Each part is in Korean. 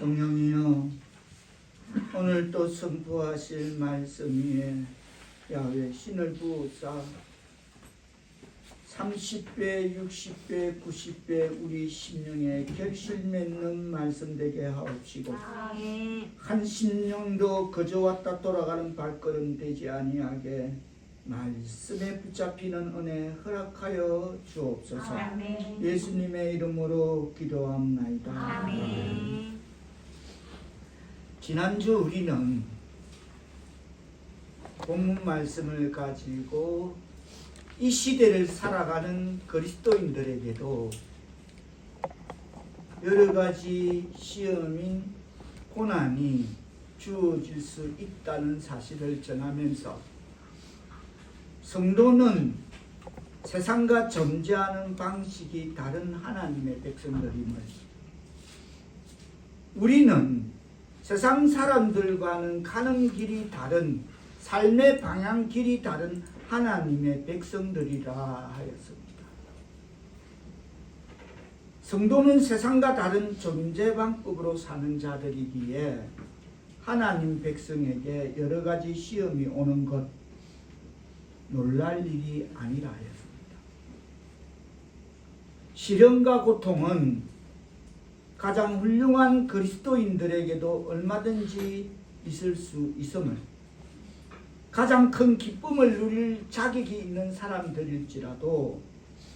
성령이여, 오늘 또 선포하실 말씀 위에 야훼 신을 부으사 30배, 60배, 90배 우리 심령에 결실 맺는 말씀 되게 하옵시고, 한 심령도 그저 왔다 돌아가는 발걸음 되지 아니하게 말씀에 붙잡히는 은혜 허락하여 주옵소서. 아멘. 예수님의 이름으로 기도합나이다. 아멘. 지난주 우리는 본문 말씀을 가지고 이 시대를 살아가는 그리스도인들에게도 여러 가지 시험인 고난이 주어질 수 있다는 사실을 전하면서, 성도는 세상과 존재하는 방식이 다른 하나님의 백성들임을, 우리는 세상 사람들과는 가는 길이 다른, 삶의 방향 길이 다른 하나님의 백성들이라 하였습니다. 성도는 세상과 다른 존재 방법으로 사는 자들이기에 하나님 백성에게 여러 가지 시험이 오는 것 놀랄 일이 아니라 하였습니다. 시련과 고통은 가장 훌륭한 그리스도인들에게도 얼마든지 있을 수 있음을, 가장 큰 기쁨을 누릴 자격이 있는 사람들일지라도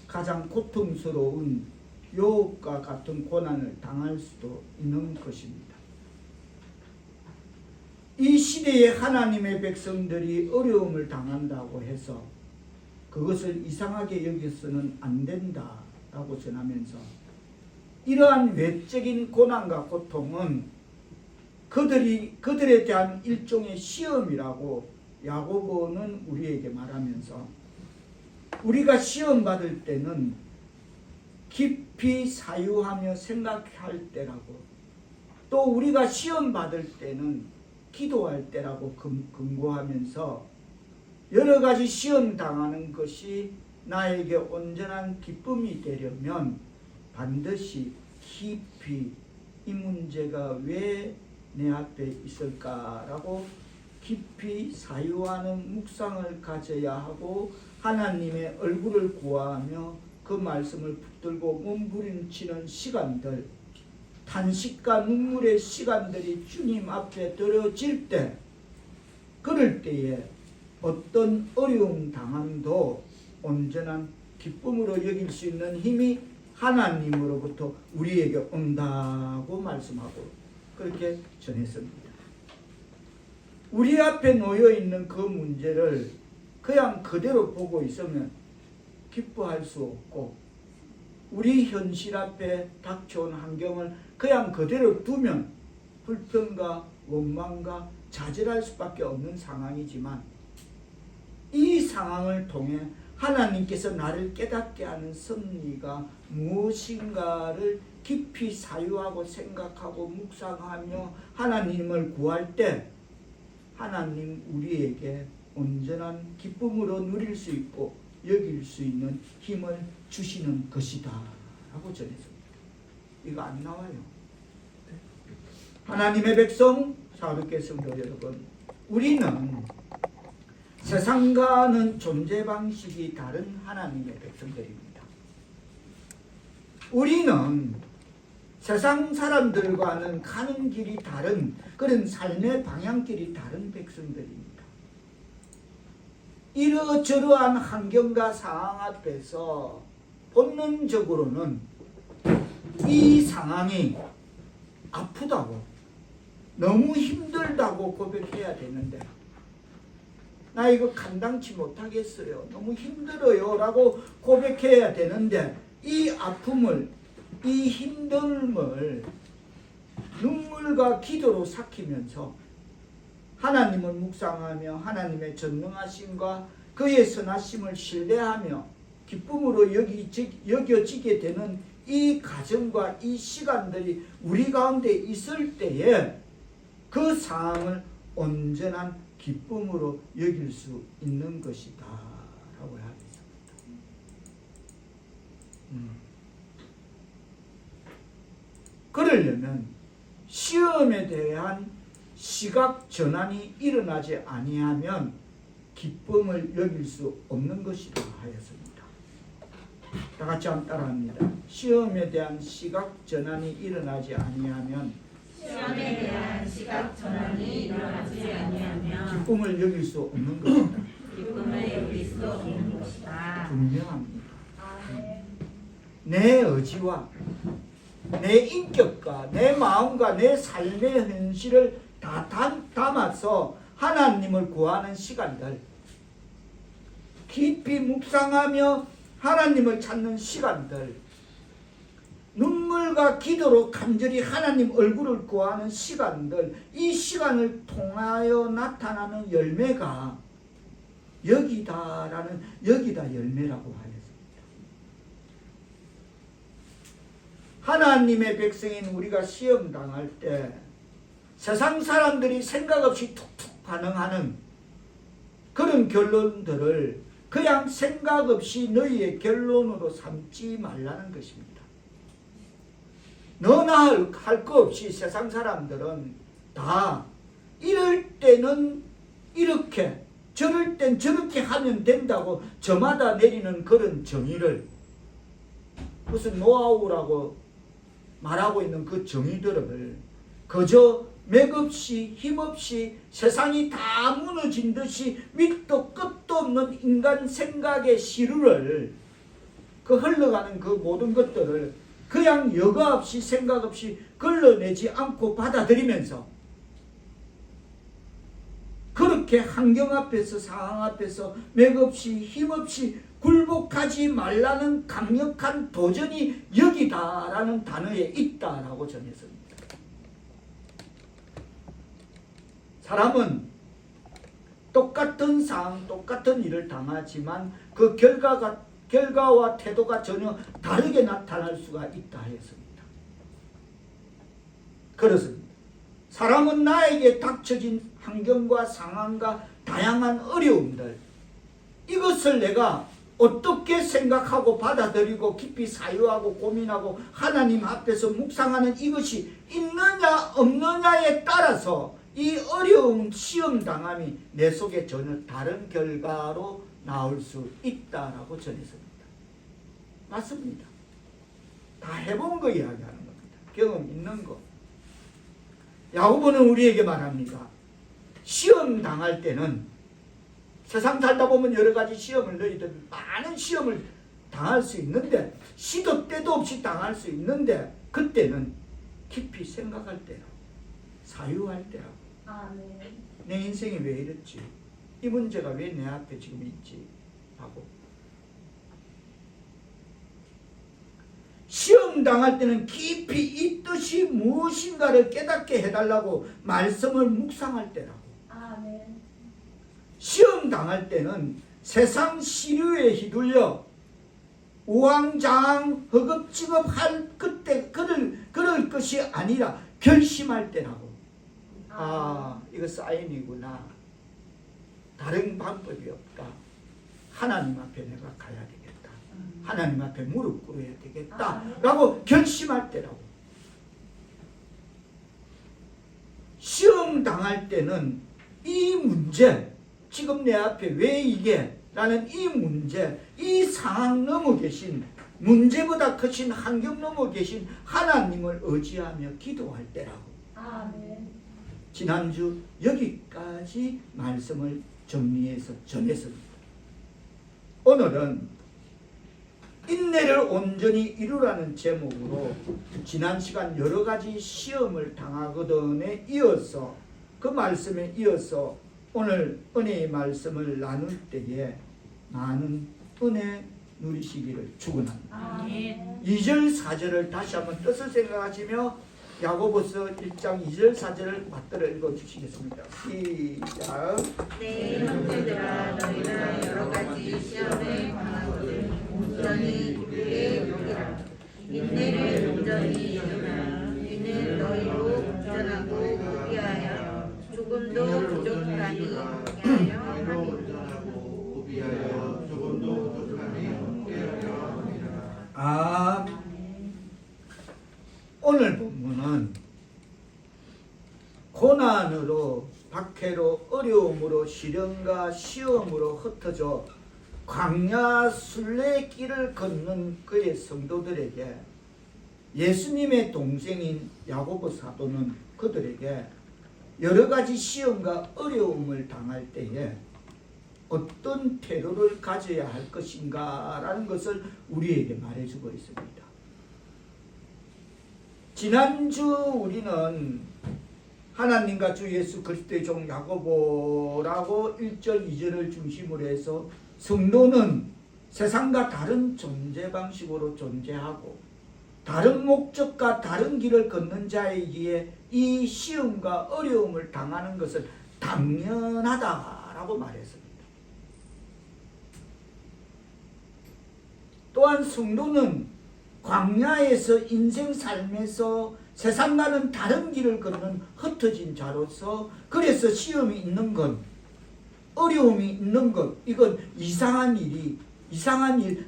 가장 고통스러운 유혹과 같은 고난을 당할 수도 있는 것입니다. 이 시대에 하나님의 백성들이 어려움을 당한다고 해서 그것을 이상하게 여겨서는 안 된다라고 전하면서, 이러한 외적인 고난과 고통은 그들에 대한 일종의 시험이라고 야고보는 우리에게 말하면서, 우리가 시험 받을 때는 깊이 사유하며 생각할 때라고, 또 우리가 시험 받을 때는 기도할 때라고 금고하면서, 여러 가지 시험 당하는 것이 나에게 온전한 기쁨이 되려면 반드시 깊이 이 문제가 왜 내 앞에 있을까라고 깊이 사유하는 묵상을 가져야 하고, 하나님의 얼굴을 구하며 그 말씀을 붙들고 몸부림치는 시간들, 탄식과 눈물의 시간들이 주님 앞에 들어질 때, 그럴 때에 어떤 어려움 당함도 온전한 기쁨으로 여길 수 있는 힘이 하나님으로부터 우리에게 온다고 말씀하고 그렇게 전했습니다. 우리 앞에 놓여 있는 그 문제를 그냥 그대로 보고 있으면 기뻐할 수 없고, 우리 현실 앞에 닥쳐온 환경을 그냥 그대로 두면 불평과 원망과 좌절할 수밖에 없는 상황이지만, 이 상황을 통해 하나님께서 나를 깨닫게 하는 섭리가 무엇인가를 깊이 사유하고 생각하고 묵상하며 하나님을 구할 때, 하나님 우리에게 온전한 기쁨으로 누릴 수 있고 여길 수 있는 힘을 주시는 것이다 라고 전했습니다. 이거 안 나와요. 하나님의 백성, 사랑하는 성도 여러분, 우리는 세상과는 존재 방식이 다른 하나님의 백성들입니다. 우리는 세상 사람들과는 가는 길이 다른, 그런 삶의 방향길이 다른 백성들입니다. 이러저러한 환경과 상황 앞에서 본능적으로는 이 상황이 아프다고, 너무 힘들다고 고백해야 되는데, 나 이거 감당치 못하겠어요, 너무 힘들어요 라고 고백해야 되는데, 이 아픔을, 이 힘듦을 눈물과 기도로 삭히면서 하나님을 묵상하며 하나님의 전능하심과 그의 선하심을 신뢰하며 기쁨으로 여겨지게 되는 이 가정과 이 시간들이 우리 가운데 있을 때에 그 상황을 온전한 기쁨으로 여길 수 있는 것이다 라고 하겠습니다. 그러려면 시험에 대한 시각 전환이 일어나지 아니하면 기쁨을 여길 수 없는 것이라 하였습니다. 다 같이 한번 따라합니다. 시험에 대한 시각 전환이 일어나지 아니하면 시험에 대한 시각 전환이 일어나지 아니하면 기쁨을 여길 수 없는 것이다. 기쁨을 여길 수 없는 것이다. 분명합니다. 내 의지와 내 인격과 내 마음과 내 삶의 현실을 다 담아서 하나님을 구하는 시간들, 깊이 묵상하며 하나님을 찾는 시간들, 눈물과 기도로 간절히 하나님 얼굴을 구하는 시간들, 이 시간을 통하여 나타나는 열매가 여기다 열매라고 하였습니다. 하나님의 백성인 우리가 시험 당할 때 세상 사람들이 생각 없이 툭툭 반응하는 그런 결론들을 그냥 생각 없이 너희의 결론으로 삼지 말라는 것입니다. 너나 할 거 없이 세상 사람들은 다 이럴 때는 이렇게 저럴 땐 저렇게 하면 된다고 저마다 내리는 그런 정의를, 무슨 노하우라고 말하고 있는 그 정의들을 그저 맥없이 힘없이 세상이 다 무너진 듯이 밑도 끝도 없는 인간 생각의 시루를, 그 흘러가는 그 모든 것들을 그냥 여과 없이 생각 없이 걸러내지 않고 받아들이면서 그렇게 환경 앞에서 상황 앞에서 맥없이 힘없이 굴복하지 말라는 강력한 도전이 여기다라는 단어에 있다라고 전했습니다. 사람은 똑같은 상황, 똑같은 일을 당하지만 그 결과와 태도가 전혀 다르게 나타날 수가 있다 했습니다. 그렇습니다. 사람은 나에게 닥쳐진 환경과 상황과 다양한 어려움들, 이것을 내가 어떻게 생각하고 받아들이고 깊이 사유하고 고민하고 하나님 앞에서 묵상하는 이것이 있느냐 없느냐에 따라서 이 어려운 시험당함이 내 속에 전혀 다른 결과로 나올 수 있다라고 전했습니다. 맞습니다. 다 해본 거 이야기하는 겁니다. 경험 있는 거. 야고보는 우리에게 말합니다. 시험 당할 때는, 세상 살다 보면 여러 가지 시험을 너희들 많은 시험을 당할 수 있는데, 시도 때도 없이 당할 수 있는데, 그때는 깊이 생각할 때라, 사유할 때라. 내 인생이 왜 이랬지? 이 문제가 왜 내 앞에 지금 있지? 하고. 시험 당할 때는 깊이 이 뜻이 무엇인가를 깨닫게 해달라고 말씀을 묵상할 때라고. 시험 당할 때는 세상 시류에 휘둘려 우왕좌왕 허겁지겁할 그때 그럴 것이 아니라 결심할 때라고. 이거 사인이구나. 다른 방법이 없다. 하나님 앞에 내가 가야 되겠다. 하나님 앞에 무릎 꿇어야 되겠다. 라고 결심할 때라고. 시험 당할 때는 이 문제, 지금 내 앞에 왜 이게? 라는 이 문제, 이 상황 넘어 계신, 문제보다 크신 환경 넘어 계신 하나님을 의지하며 기도할 때라고. 지난주 여기까지 말씀을 정리해서 전했습니다. 오늘은 인내를 온전히 이루라는 제목으로 지난 시간 여러 가지 시험을 당하거든에 이어서, 그 말씀에 이어서 오늘 은혜의 말씀을 나눌 때에 많은 은혜 누리시기를 축원합니다. 2절 4절을 다시 한번 뜻을 생각하시며 야고보서 1장 2절 4절을 맞들어 읽어주시겠습니다. 시작. 내 형제들아, 너희는 여러 가지 시험에 당하거든 온전히 그의 여기라. 인내를 온전히 여기라. 이는 너희로 온전하고 무비하여 조금도 부족함이 없게 하려 함이라. 오늘 본문은 고난으로, 박해로, 어려움으로, 시련과 시험으로 흩어져 광야 순례길을 걷는 그의 성도들에게 예수님의 동생인 야고보 사도는 그들에게 여러 가지 시험과 어려움을 당할 때에 어떤 태도를 가져야 할 것인가 라는 것을 우리에게 말해주고 있습니다. 지난주 우리는 하나님과 주 예수 그리스도의 종 야고보라고 1절 2절을 중심으로 해서 성도는 세상과 다른 존재 방식으로 존재하고 다른 목적과 다른 길을 걷는 자이기에 이 시험과 어려움을 당하는 것은 당연하다라고 말했습니다. 또한 성도는 광야에서 인생 삶에서 세상과는 다른 길을 걷는 흩어진 자로서 그래서 시험이 있는 것, 어려움이 있는 것, 이건 이상한 일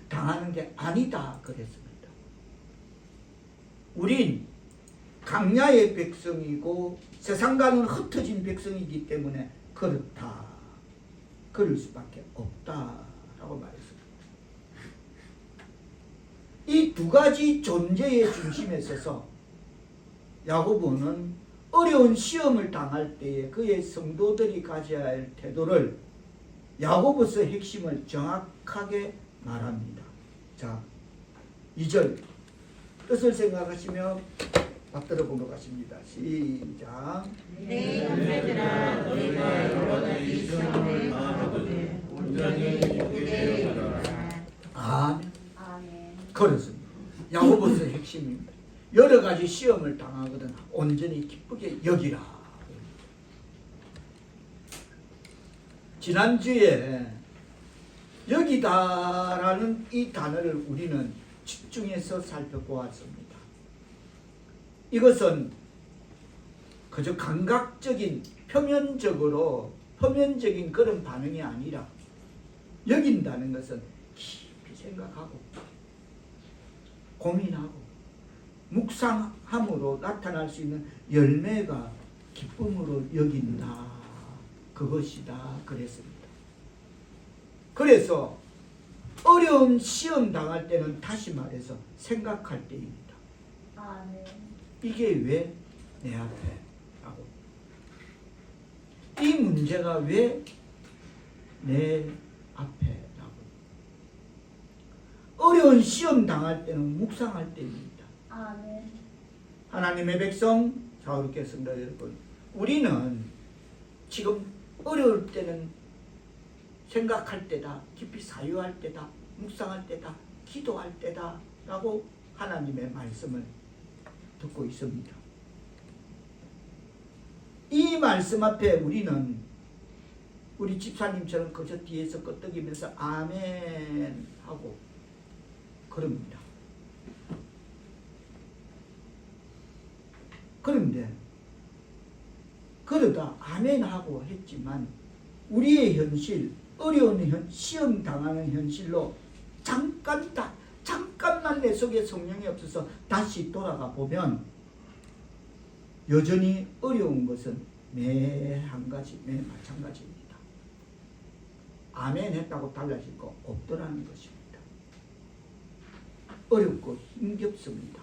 당하는 게 아니다 그랬습니다. 우린 광야의 백성이고 세상과는 흩어진 백성이기 때문에 그렇다. 그럴 수밖에 없다라고 말했습니다. 이 두 가지 존재의 중심에 서서 야고보는 어려운 시험을 당할 때에 그의 성도들이 가져야 할 태도를 야고보서 핵심을 정확하게 말합니다. 자, 2절 뜻을 생각하시며 받들어 보도록 하십니다. 시작. 내 형제들아 너희가 여러 가지 시험을 당하거든 온전히 기쁘게 여기라. 아멘. 아멘. 그렇습니다. 야고보서 핵심입니다. 여러 가지 시험을 당하거든 온전히 기쁘게 여기라. 지난주에 여기다라는 이 단어를 우리는 집중해서 살펴보았습니다. 이것은 그저 감각적인 표면적인 그런 반응이 아니라 여긴다는 것은 깊이 생각하고 고민하고 묵상함으로 나타날 수 있는 열매가 기쁨으로 여긴다. 그것이다. 그랬습니다. 그래서 어려운 시험 당할 때는 다시 말해서 생각할 때입니다. 아멘. 이게 왜 내 앞에? 라고. 이 문제가 왜 내 앞에? 라고. 어려운 시험 당할 때는 묵상할 때입니다. 아멘. 하나님의 백성, 자우르겠습니다 여러분. 우리는 지금 어려울 때는 생각할 때다, 깊이 사유할 때다, 묵상할 때다, 기도할 때다 라고 하나님의 말씀을 듣고 있습니다. 이 말씀 앞에 우리는 우리 집사님처럼 그저 뒤에서 끄떡이면서 아멘 하고 그럽니다. 그런데 그러다 아멘 하고 했지만 우리의 현실, 어려운 시험 당하는 현실로 잠깐만 내 속에 성령이 없어서 다시 돌아가 보면 여전히 어려운 것은 매 마찬가지입니다. 아멘 했다고 달라질 거 없더라는 것입니다. 어렵고 힘겹습니다.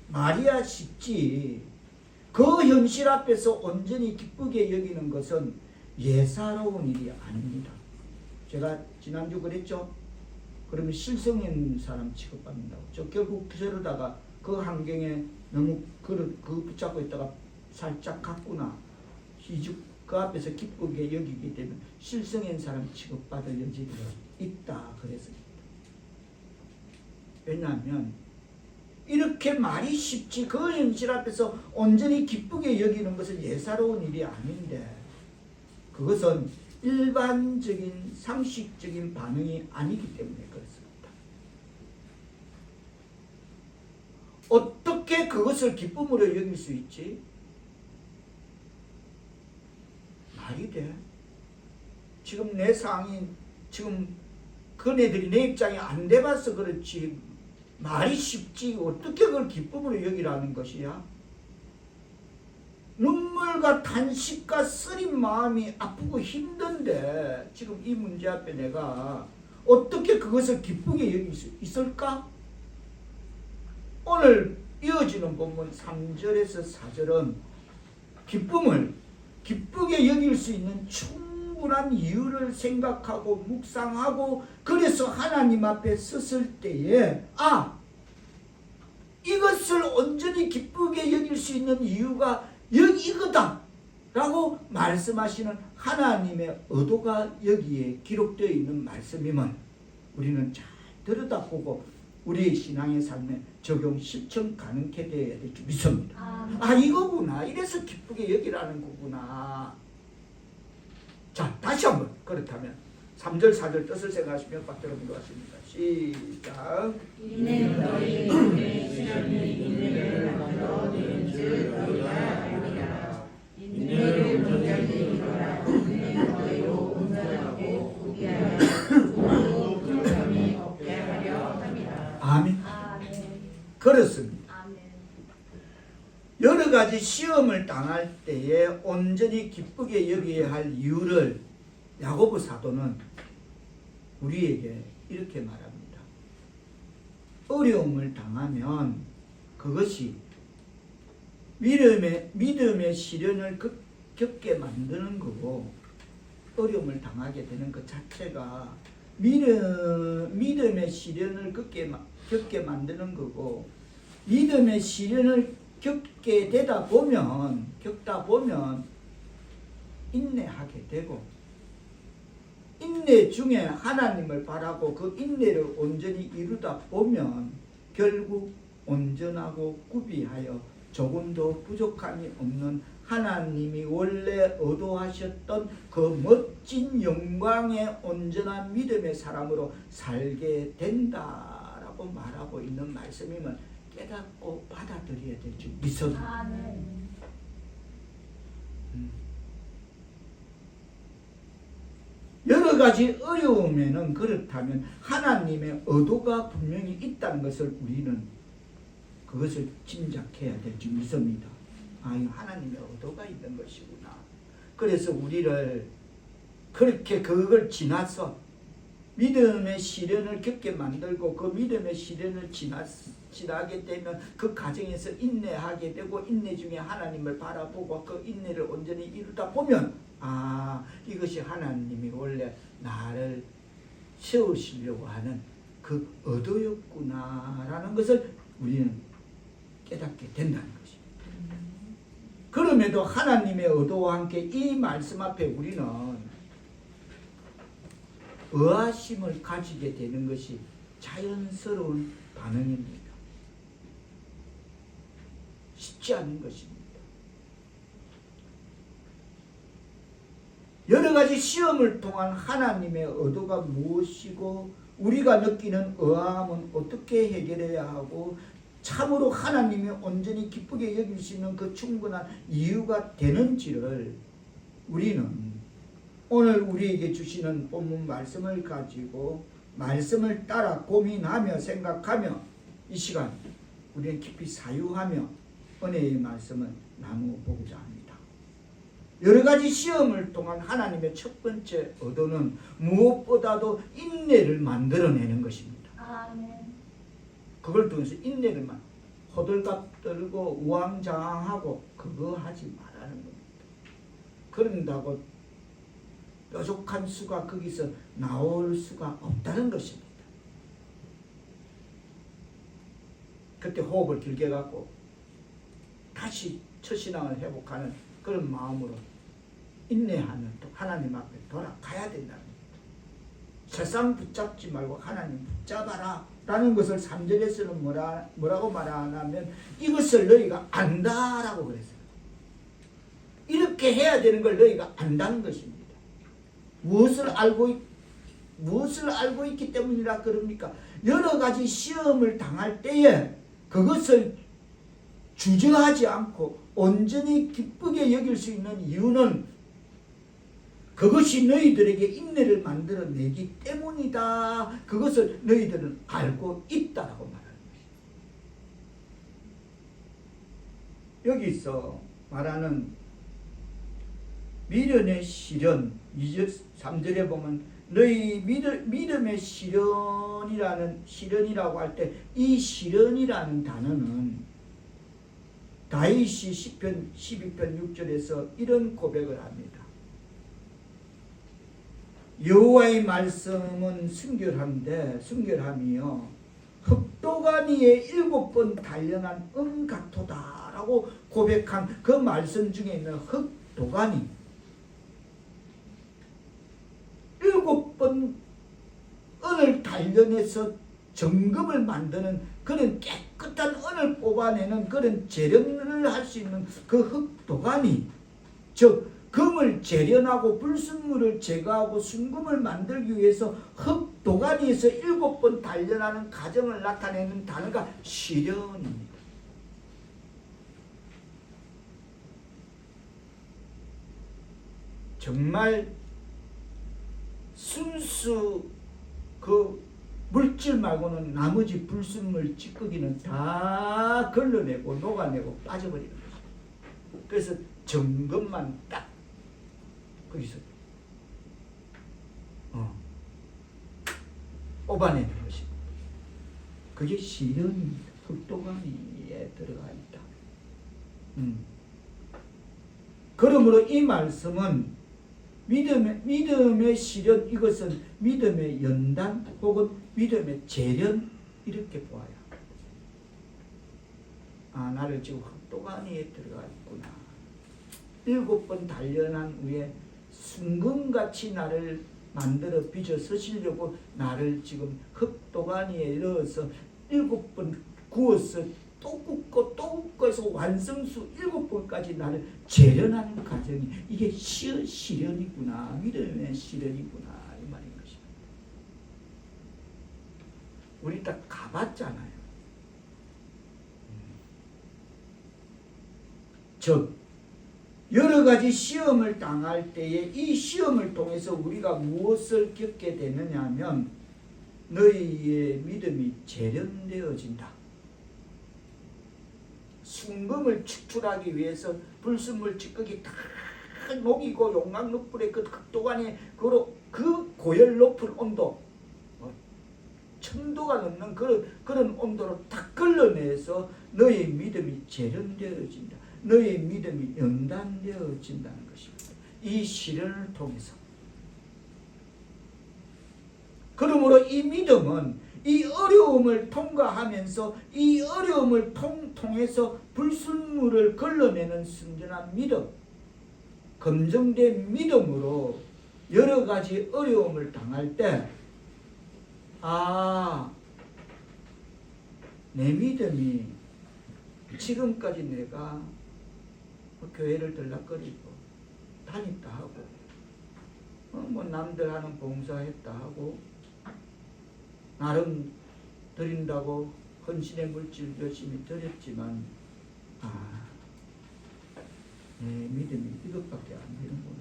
말이야 쉽지. 그 현실 앞에서 온전히 기쁘게 여기는 것은 예사로운 일이 아닙니다. 제가 지난주 그랬죠? 그러면 실성인 사람 취급받는다고. 저 결국 저러다가 그 환경에 너무 그 붙잡고 있다가 살짝 갔구나. 그 앞에서 기쁘게 여기게 되면 실성인 사람 취급받을 여지가 있다 그랬습니다. 왜냐하면 이렇게 말이 쉽지 그 현실 앞에서 온전히 기쁘게 여기는 것은 예사로운 일이 아닌데 그것은 일반적인 상식적인 반응이 아니기 때문에 그렇습니다. 어떻게 그것을 기쁨으로 여길 수 있지? 말이 돼? 지금 내 상황이 지금 그네들이 내 입장이 안 돼봐서 그렇지 말이 쉽지 어떻게 그걸 기쁨으로 여기라는 것이야? 눈물과 탄식과 쓰린 마음이 아프고 힘든데 지금 이 문제 앞에 내가 어떻게 그것을 기쁘게 여길 수 있을까? 오늘 이어지는 본문 3절에서 4절은 기쁨을 기쁘게 여길 수 있는 충분한 이유를 생각하고 묵상하고 그래서 하나님 앞에 섰을 때에 이것을 온전히 기쁘게 여길 수 있는 이유가 이거다 라고 말씀하시는 하나님의 의도가 여기에 기록되어 있는 말씀임을 우리는 잘 들여다보고 우리의 신앙의 삶에 적용 실천 가능케 되어야 될 줄 믿습니다. 이거구나. 이래서 기쁘게 여기라는 거구나. 자, 다시 한번 그렇다면 3절 4절 뜻을 생각하시며 박대로 기도하십니다. 시작. 이는 너희 눈에 시험이 인내를 먼저 들은즉 너희가 알리라. 인내를 온전히 이루라. 인내는 너희로 온전하고 구비하여 죽어도 불평이 없게 하려 함이라. 아멘. 그렇습니다. 여러 가지 시험을 당할 때에 온전히 기쁘게 여겨야 할 이유를 야고보 사도는 우리에게 이렇게 말합니다. 어려움을 당하면 그것이 믿음의 시련을 겪게 만드는 거고, 어려움을 당하게 되는 것 자체가 믿음의 시련을 겪게 만드는 거고, 믿음의 시련을 겪다 보면 인내하게 되고, 인내 중에 하나님을 바라고 그 인내를 온전히 이루다 보면 결국 온전하고 구비하여 조금도 부족함이 없는 하나님이 원래 의도하셨던 그 멋진 영광의 온전한 믿음의 사람으로 살게 된다라고 말하고 있는 말씀임을 깨닫고 받아들여야 될 줄 믿습니다. 여러 가지 어려움에는 그렇다면 하나님의 의도가 분명히 있다는 것을 우리는 그것을 짐작해야 될 줄 믿습니다. 하나님의 의도가 있는 것이구나. 그래서 우리를 그렇게 그걸 지나서 믿음의 시련을 겪게 만들고 그 믿음의 시련을 지나게 되면 그 과정에서 인내하게 되고, 인내 중에 하나님을 바라보고 그 인내를 온전히 이루다 보면 이것이 하나님이 원래 나를 세우시려고 하는 그 의도였구나라는 것을 우리는 깨닫게 된다는 것입니다. 그럼에도 하나님의 의도와 함께 이 말씀 앞에 우리는 의아심을 가지게 되는 것이 자연스러운 반응입니다. 쉽지 않은 것입니다. 여러 가지 시험을 통한 하나님의 의도가 무엇이고, 우리가 느끼는 의아함은 어떻게 해결해야 하고, 참으로 하나님이 온전히 기쁘게 여길 수 있는 그 충분한 이유가 되는지를 우리는 오늘 우리에게 주시는 본문 말씀을 가지고 말씀을 따라 고민하며 생각하며 이 시간 우리는 깊이 사유하며 은혜의 말씀을 나누어 보고자 합니다. 여러 가지 시험을 통한 하나님의 첫 번째 의도는 무엇보다도 인내를 만들어내는 것입니다. 그걸 통해서 인내를 호들갑 떨고 우왕좌왕하고 그거 하지 말라는 겁니다. 그런다고 뾰족한 수가 거기서 나올 수가 없다는 것입니다. 그때 호흡을 길게 갖고 다시 첫신앙을 회복하는 그런 마음으로 인내하는 또 하나님 앞에 돌아가야 된다는 겁니다. 세상 붙잡지 말고 하나님 붙잡아라 라는 것을 3절에서는 뭐라고 말하냐면 이것을 너희가 안다라고 그랬어요. 이렇게 해야 되는 걸 너희가 안다는 것입니다. 무엇을 알고 있기 때문이라 그럽니까? 여러 가지 시험을 당할 때에 그것을 주저하지 않고 온전히 기쁘게 여길 수 있는 이유는 그것이 너희들에게 인내를 만들어내기 때문이다. 그것을 너희들은 알고 있다라고 말하는 것입니다. 여기서 말하는 미련의 시련 2절 3절에 보면 너희 믿음의 시련이라고 할 때 이 시련이라는 단어는 다윗이 시편 12편 6절에서 이런 고백을 합니다. 여호와의 말씀은 순결함이요 흑도가니에 7번 단련한 은 같도다라고 고백한 그 말씀 중에 있는 흑도가니 7번 은을 단련해서 정금을 만드는 그런 깨끗한 은을 뽑아내는 그런 재련을 할 수 있는 그 흑도가니, 즉 금을 재련하고 불순물을 제거하고 순금을 만들기 위해서 흑도가니에서 7번 단련하는 과정을 나타내는 단어가 시련입니다. 정말 순수 그 물질 말고는 나머지 불순물 찌꺼기는 다 걸러내고 녹아내고 빠져버리는 거죠. 그래서 정금만 딱 거기서 뽑아내는 것입니다. 그게 시련입니다. 흑도가니에 들어가 있다. 그러므로 이 말씀은 믿음의 시련, 이것은 믿음의 연단 혹은 믿음의 재련 이렇게 보아요. 아, 나를 지금 흑도가니에 들어가 있구나. 7번 단련한 후에 순금같이 나를 만들어 빚어 서시려고 나를 지금 흑도가니에 넣어서 7번 구워서 또 굽고 또 굽고 해서 완성수 7번까지 나를 재련하는 과정이 이게 시련이구나. 믿음의 시련이구나 이 말인 것입니다. 우리 다 가봤잖아요. 즉 여러 가지 시험을 당할 때에 이 시험을 통해서 우리가 무엇을 겪게 되느냐 하면 너희의 믿음이 재련되어진다. 순금을 축출하기 위해서 불순물 찌꺼기 다 녹이고 용광로불에 그 극도간에 그 고열 높은 온도 1000도가 넘는 그런 온도로 다 걸러내서 너의 믿음이 재련되어진다. 너의 믿음이 연단되어진다는 것입니다. 이 시련을 통해서. 그러므로 이 믿음은 이 어려움을 통과하면서 이 어려움을 통해서 불순물을 걸러내는 순전한 믿음, 검증된 믿음으로 여러 가지 어려움을 당할 때 내 믿음이 지금까지 내가 교회를 들락거리고 다녔다 하고 뭐 남들 하는 봉사했다 하고 나름 드린다고 헌신의 물질 열심히 드렸지만 내 믿음이 이것밖에 안 되는구나.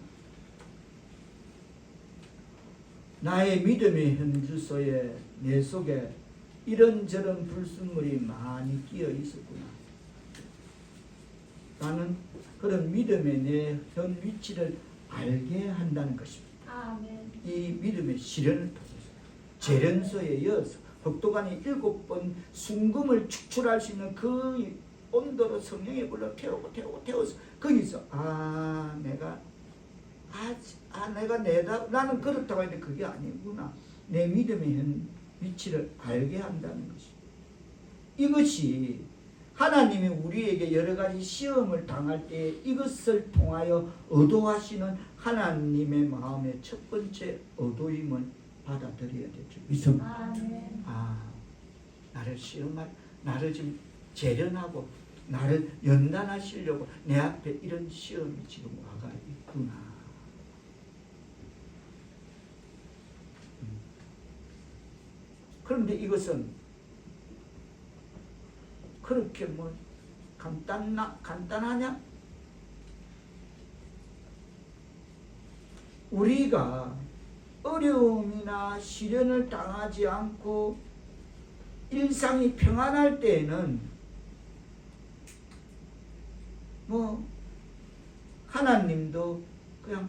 나의 믿음의 현주소에 내 속에 이런저런 불순물이 많이 끼어 있었구나. 나는 그런 믿음의 내 현 위치를 알게 한다는 것입니다. 아멘. 이 믿음의 시련을 통해서 재련소에 이어서 흑도간이 7번 순금을 축출할 수 있는 그 온도로 성령의 불로 태워서 거기서 나는 그렇다고 했는데 그게 아니구나. 내 믿음의 현 위치를 알게 한다는 것이. 이것이 하나님이 우리에게 여러 가지 시험을 당할 때 이것을 통하여 의도하시는 하나님의 마음의 첫 번째 의도임을 받아들여야 되죠. 믿음. 나를 지금 재련하고 나를 연단하시려고 내 앞에 이런 시험이 지금 와가 있구나. 그런데 이것은 그렇게 뭐 간단하냐? 우리가 어려움이나 시련을 당하지 않고 일상이 평안할 때에는 뭐 하나님도 그냥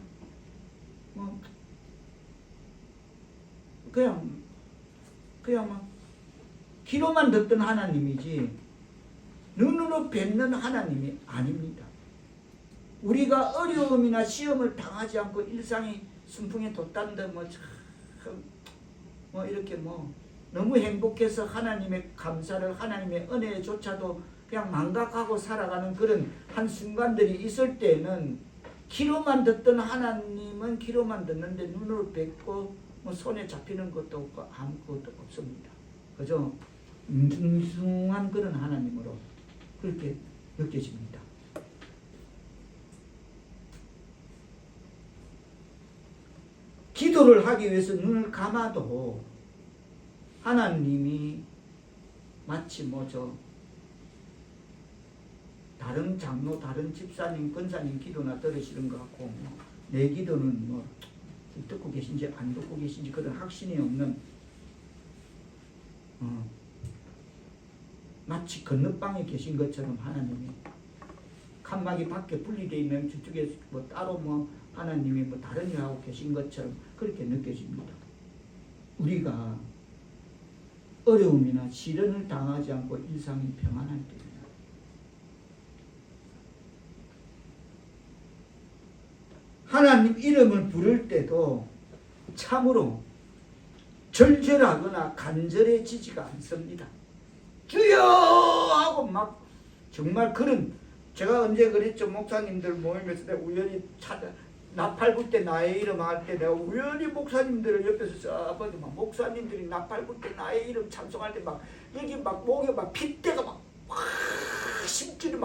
뭐 그냥 막 귀로만 듣던 하나님이지 눈으로 뵙는 하나님이 아닙니다. 우리가 어려움이나 시험을 당하지 않고 일상이 순풍에 돋단다 뭐 이렇게 뭐 너무 행복해서 하나님의 감사를 하나님의 은혜조차도 그냥 망각하고 살아가는 그런 한순간들이 있을 때는 귀로만 듣던 하나님은 귀로만 듣는데 눈으로 뵙고 뭐 손에 잡히는 것도 없고 아무것도 없습니다. 그죠? 뭉숭한 그런 하나님으로 그렇게 느껴집니다. 기도를 하기 위해서 눈을 감아도 하나님이 마치 다른 장로, 다른 집사님, 권사님 기도나 들으시는 것 같고 내 기도는 듣고 계신지 안 듣고 계신지 그런 확신이 없는 마치 건너방에 계신 것처럼 하나님이 칸막이 밖에 분리되어 있는 저쪽에 따로 하나님이 다른 일 하고 계신 것처럼 그렇게 느껴집니다. 우리가 어려움이나 시련을 당하지 않고 일상이 평안할 때는 하나님 이름을 부를 때도 참으로 절절하거나 간절해지지가 않습니다. 주여 하고 정말 그런 제가 언제 그랬죠. 목사님들 모임에서 내가 우연히 나팔 불 때 나의 이름 할 때 내가 우연히 목사님들을 옆에서 써보니 목사님들이 나팔 불 때 나의 이름 찬송할 때 여기 목에 핏대가 심줄이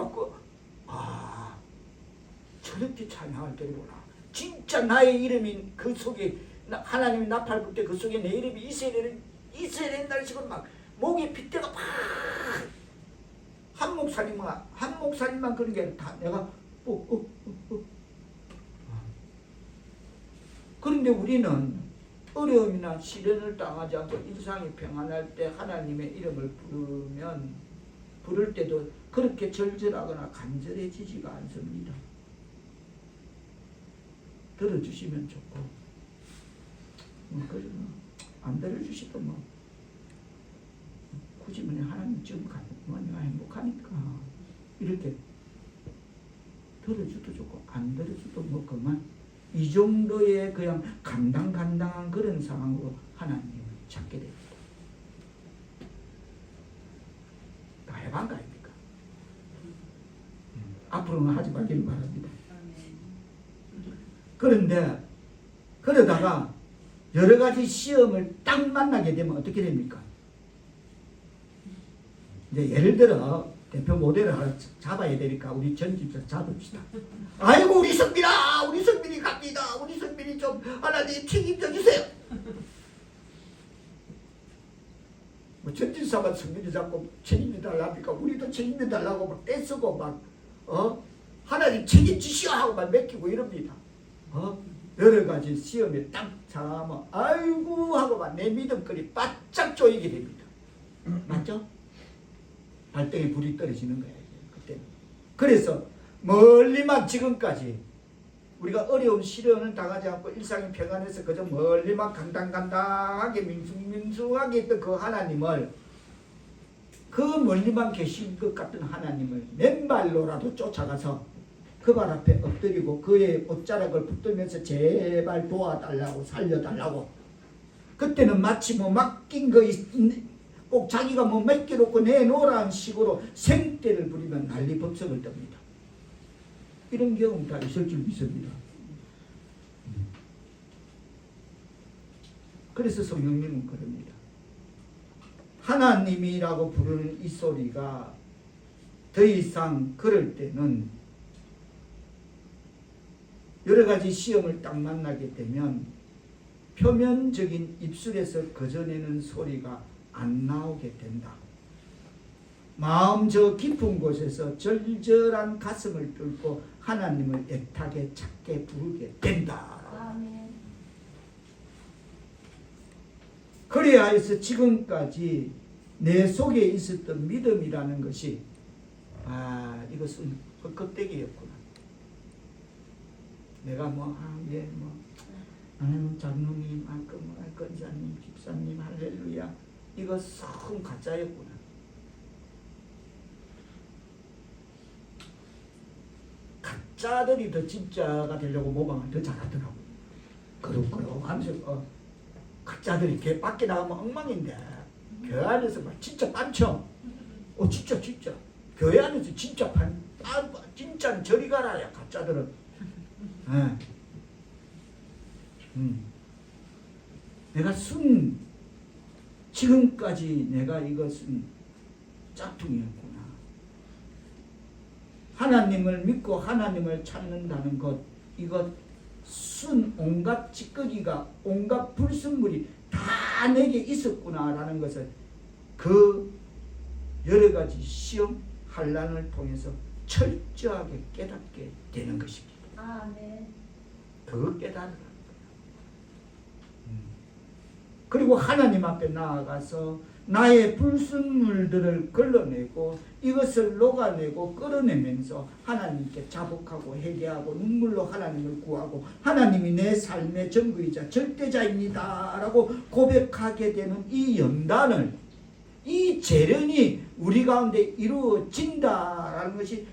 저렇게 찬양할 때구나. 진짜 나의 이름이 그 속에 하나님이 나팔 불 때 그 속에 내 이름이 있어야 된다는 식으로 목에 핏대가 한 목사님만 그런 게 아니라 다 내가 그런데 우리는 어려움이나 시련을 당하지 않고 일상이 평안할 때 하나님의 이름을 부를 때도 그렇게 절절하거나 간절해지지가 않습니다. 들어주시면 좋고 안 들어주시도 굳이 하나님 지금 내가 행복하니까 이렇게 들어줘도 좋고 안 들어줘도 그만 이 정도의 그냥 간당간당한 그런 상황으로 하나님을 찾게 됩니다. 다 해방 거 아닙니까? 앞으로는 하지 말기를 바랍니다. 그런데 그러다가 여러 가지 시험을 딱 만나게 되면 어떻게 됩니까? 이제 예를 들어 대표 모델을 하나 잡아야 되니까 우리 전집사 잡읍시다. 아이고 우리 성민이 갑니다. 우리 성민이 좀 하나님 책임져 주세요. 전집사만 성민이 잡고 책임져 달라니까 우리도 책임져 달라고 떼쓰고 하나님 책임지시오 하고 맡기고 이럽니다. 여러 가지 시험에 딱 참아 아이고 하고 내 믿음거리 바짝 조이게 됩니다. 맞죠? 발등에 불이 떨어지는 거야 그때. 그래서 멀리만 지금까지 우리가 어려움 시련을 당하지 않고 일상이 평안해서 그저 멀리만 간당간당하게 민숭민숭하게 있던 그 하나님을 그 멀리만 계신 것 같은 하나님을 맨발로라도 쫓아가서 그 발 앞에 엎드리고 그의 옷자락을 붙들면서 제발 도와달라고 살려달라고. 그때는 마치 맡긴 거 꼭 자기가 맡겨놓고 내놓으라는 식으로 생떼를 부리면 난리 법석을 떱니다. 이런 경험 다 있을 줄 믿습니다. 그래서 성령님은 그럽니다. 하나님이라고 부르는 이 소리가 더 이상 그럴 때는 여러 가지 시험을 딱 만나게 되면 표면적인 입술에서 거저내는 소리가 안 나오게 된다. 마음 저 깊은 곳에서 절절한 가슴을 뚫고 하나님을 애타게 찾게 부르게 된다. 아멘. 그래야 해서 지금까지 내 속에 있었던 믿음이라는 것이 이것은 헛껍데기였구나. 내가 나는 장로님, 권사님, 집사님, 할렐루야. 이거 성 가짜였구나. 가짜들이 더 진짜가 되려고 모방을 더 잘하더라고. 그룹 하면서 가짜들이 걔 밖에 나가면 엉망인데 교회 안에서 막 진짜 빤쳐. 진짜 교회 안에서 진짜 진짜는 저리 가라야 가짜들은. 내가 지금까지 내가 이것은 짝퉁이었구나. 하나님을 믿고 하나님을 찾는다는 것, 이것 온갖 찌꺼기가, 온갖 불순물이 다 내게 있었구나라는 것을 그 여러 가지 시험, 환난을 통해서 철저하게 깨닫게 되는 것입니다. 아멘. 그거 깨달으라는 거예요. 그리고 하나님 앞에 나아가서 나의 불순물들을 걸러내고 이것을 녹아내고 끌어내면서 하나님께 자복하고 회개하고 눈물로 하나님을 구하고 하나님이 내 삶의 전부이자 절대자입니다 라고 고백하게 되는 이 연단을, 이 재련이 우리 가운데 이루어진다라는 것이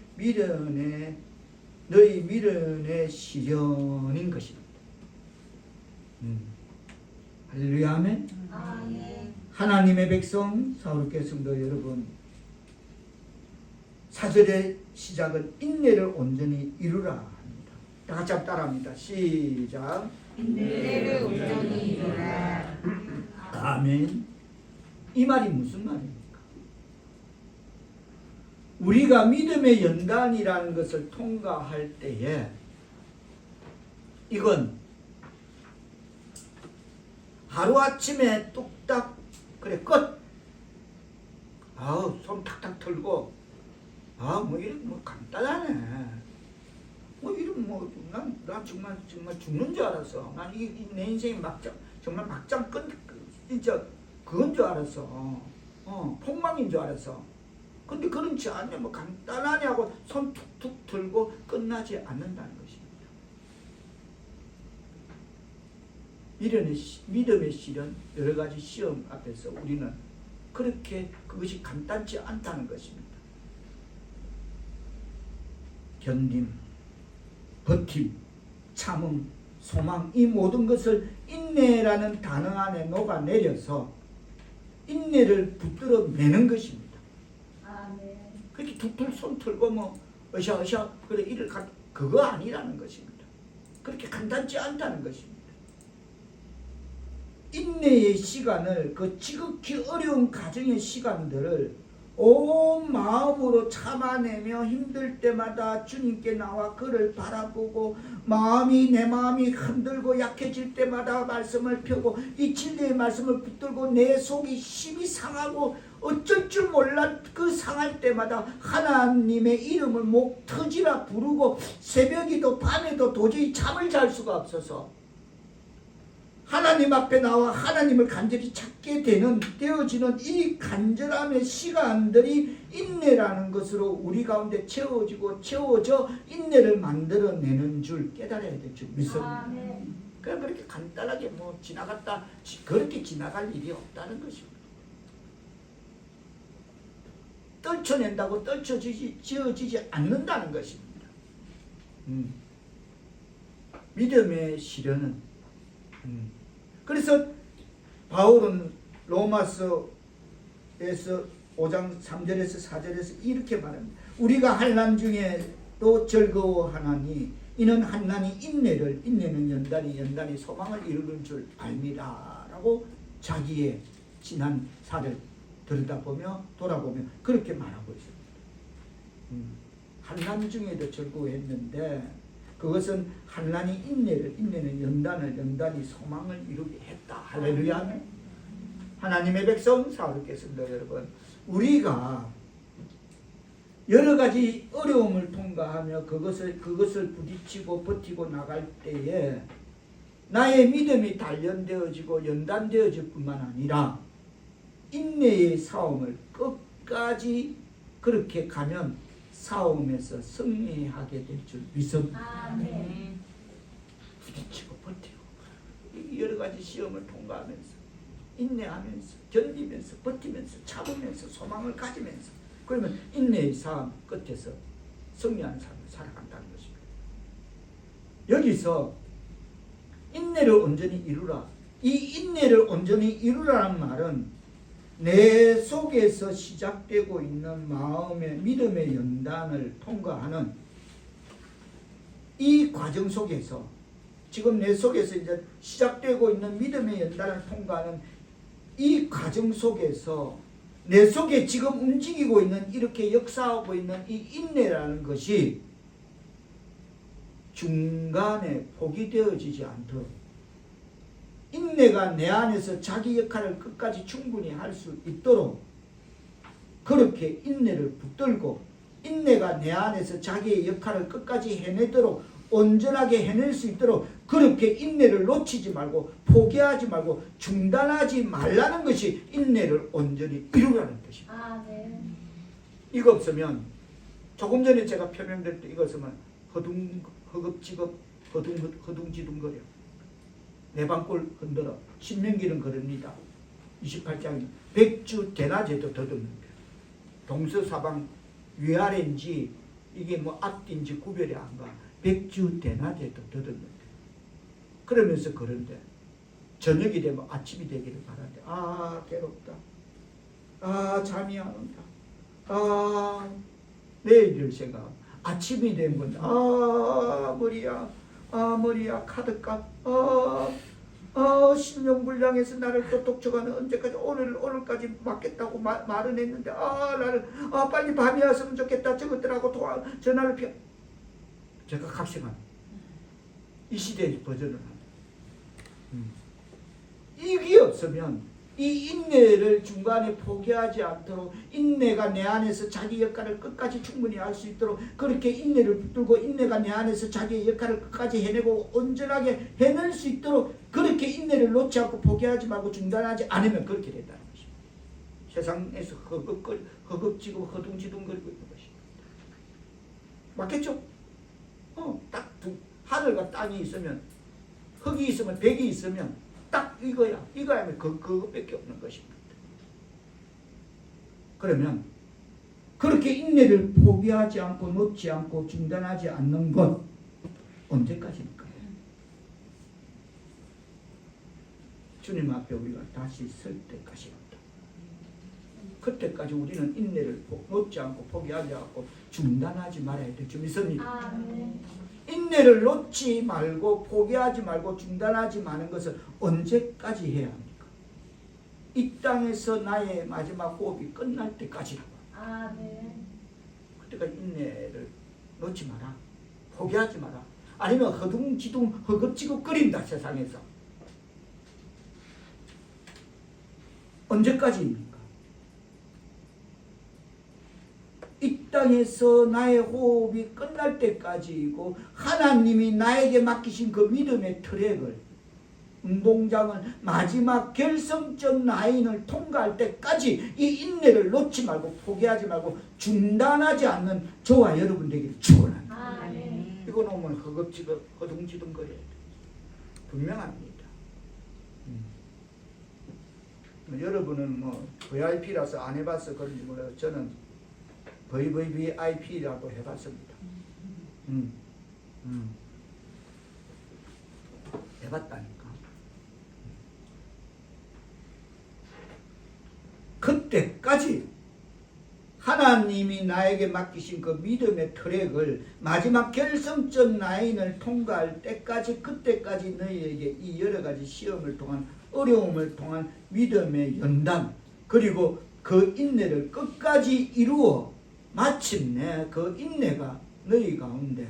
너희 미련의 시련인 것입니다. 할렐루야, 아멘. 아멘. 하나님의 백성 사울교회 성도 여러분, 4절의 시작은 인내를 온전히 이루라 합니다. 다 같이 한번 따라합니다. 시작. 인내를 온전히 이루라. 아멘. 이 말이 무슨 말입니까? 우리가 믿음의 연단이라는 것을 통과할 때에 이건 하루아침에 뚝딱 그래 끝. 손 탁탁 털고 이런 간단하네. 나 정말 죽는 줄 알았어. 난 내 인생이 정말 막장 진짜 그건 줄 알았어. 폭망인 줄 알았어. 근데 그렇지 않냐. 간단하냐고 손 툭툭 털고 끝나지 않는다는 것입니다. 믿음의 시련, 여러 가지 시험 앞에서 우리는 그렇게 그것이 간단치 않다는 것입니다. 견딤, 버팀, 참음, 소망, 이 모든 것을 인내라는 단어 안에 녹아내려서 인내를 붙들어 매는 것입니다. 아멘. 그렇게 툭툭 손 털고 으쌰으쌰 그래 일을 그거 아니라는 것입니다. 그렇게 간단치 않다는 것입니다. 인내의 시간을, 그 지극히 어려운 가정의 시간들을 온 마음으로 참아내며 힘들 때마다 주님께 나와 그를 바라보고 내 마음이 흔들고 약해질 때마다 말씀을 펴고 이 진리의 말씀을 붙들고 내 속이 심히 상하고 어쩔 줄 몰라 그 상할 때마다 하나님의 이름을 목 터지라 부르고 새벽이도 밤에도 도저히 잠을 잘 수가 없어서 하나님 앞에 나와 하나님을 간절히 찾게 되어지는 이 간절함의 시간들이 인내라는 것으로 우리 가운데 채워져 인내를 만들어내는 줄 깨달아야 될 줄 믿습니다. 그냥 그렇게 간단하게 지나갔다 그렇게 지나갈 일이 없다는 것입니다. 떨쳐낸다고 지어지지 않는다는 것입니다. 믿음의 시련은 그래서 바울은 로마서에서 5장 3절에서 4절에서 이렇게 말합니다. 우리가 환난 중에도 즐거워하나니 이는 환난이 인내는 연단이 소망을 이루는 줄 압니다 라고 자기의 지난 사를 돌아보며 그렇게 말하고 있습니다. 환난 중에도 즐거워했는데 그것은 환난이 인내는 연단이 소망을 이루게 했다. 할렐루야. 하나님의 백성 사울교회 성도 여러분, 우리가 여러 가지 어려움을 통과하며 그것을 부딪히고 버티고 나갈 때에 나의 믿음이 단련되어지고 연단되어질 뿐만 아니라 인내의 싸움을 끝까지 그렇게 가면 싸움에서 승리하게 될 줄 믿습니다. 부딪히고 버티고 여러 가지 시험을 통과하면서 인내하면서 견디면서 버티면서 참으면서 소망을 가지면서 그러면 인내의 삶 끝에서 승리하는 삶을 살아간다는 것입니다. 여기서 인내를 온전히 이루라. 이 인내를 온전히 이루라는 말은 내 속에서 시작되고 있는 마음의 믿음의 연단을 통과하는 이 과정 속에서 지금 내 속에서 이제 시작되고 있는 믿음의 연단을 통과하는 이 과정 속에서 내 속에 지금 움직이고 있는 이렇게 역사하고 있는 이 인내라는 것이 중간에 포기되어지지 않도록 인내가 내 안에서 자기 역할을 끝까지 충분히 할 수 있도록 그렇게 인내를 붙들고 인내가 내 안에서 자기의 역할을 끝까지 해내도록 온전하게 해낼 수 있도록 그렇게 인내를 놓치지 말고 포기하지 말고 중단하지 말라는 것이 인내를 온전히 이루라는 것입니다. 아멘. 이거 없으면 조금 전에 제가 표명될 때 이거 없으면 허겁지겁 허둥지둥거려 내 방골 흔들어 신명기는 그럽니다. 28장 백주 대낮에도 더듬는다. 동서사방 위아래인지 이게 뭐 앞뒤인지 구별이 안 가. 백주 대낮에도 더듬는다. 그러면서 그런데 저녁이 되면 아침이 되기를 바란대. 아 괴롭다. 아 잠이 안 온다. 아 내일을 생각. 아침이 된 건데 아 머리야. 아 머리야 카드값. 신용불량해서 나를 또 독촉하는 언제까지 오늘까지 맞겠다고 말은 했는데 나를 빨리 밤이 왔으면 좋겠다. 저것들하고 전화를 펴. 제가 각성한 이 시대의 버전을 합니다. 이게 없으면 이 인내를 중간에 포기하지 않도록 인내가 내 안에서 자기 역할을 끝까지 충분히 할 수 있도록 그렇게 인내를 붙들고 인내가 내 안에서 자기의 역할을 끝까지 해내고 온전하게 해낼 수 있도록 그렇게 인내를 놓지 않고 포기하지 말고 중단하지 않으면 그렇게 된다는 것입니다. 세상에서 허겁지겁 허둥지둥거리고 있는 것입니다. 맞겠죠? 딱 하늘과 땅이 있으면 흙이 있으면 백이 있으면 딱 이거야면 그것밖에 없는 것입니다. 그러면 그렇게 인내를 포기하지 않고 놓지 않고 중단하지 않는 것 언제까지일까요? 주님 앞에 우리가 다시 설 때까지입니다. 그때까지 우리는 인내를 놓지 않고 포기하지 않고 중단하지 말아야 될 줄 믿습니다. 아멘. 인내를 놓지 말고 포기하지 말고 중단하지 마는 것을 언제까지 해야 합니까? 이 땅에서 나의 마지막 호흡이 끝날 때까지라고. 아멘. 그때까지 인내를 놓지 마라. 포기하지 마라. 아니면 허둥지둥 허겁지겁 거린다 세상에서. 언제까지입니까? 이 땅에서 나의 호흡이 끝날 때까지이고 하나님이 나에게 맡기신 그 믿음의 트랙을 운동장을 마지막 결승점 라인을 통과할 때까지 이 인내를 놓지 말고 포기하지 말고 중단하지 않는 저와 여러분 되기를 축원합니다. 아멘. 이거 놓으면 허겁지겁 허둥지둥 거려야 돼. 분명합니다. 여러분은 뭐 VIP라서 안 해봐서 그런지 몰라요. 저는 VVVIP라고 해봤습니다. 해봤다니까. 그때까지 하나님이 나에게 맡기신 그 믿음의 트랙을 마지막 결승점 라인을 통과할 때까지 그때까지 너희에게 이 여러 가지 시험을 통한 어려움을 통한 믿음의 연단 그리고 그 인내를 끝까지 이루어 마침내 그 인내가 너희 가운데